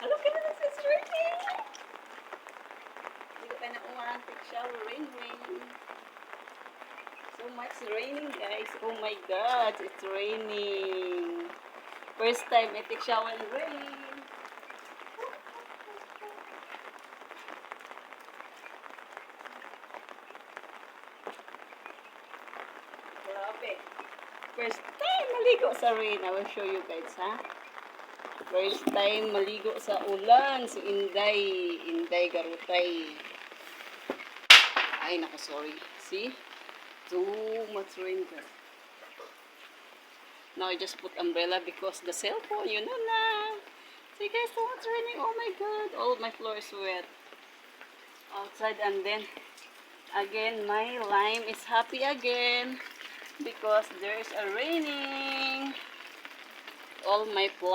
Look at this, it's raining. Dito tayo na umarantik shower, rain, rain. So much raining, guys. Oh my God, it's raining. First time I take shower in rain. Grabe. First time maligo sa rain. I will show you guys, ha? First time maligo sa ulan. Si Inday. Inday Garutay. Ay, naku, sorry. See? Too much rain, guys. Now I just put umbrella because the cellphone, you know na. See guys, so much raining. Oh my God. All my floor is wet. Outside, and then again my lime is happy again because there is a raining. All my plants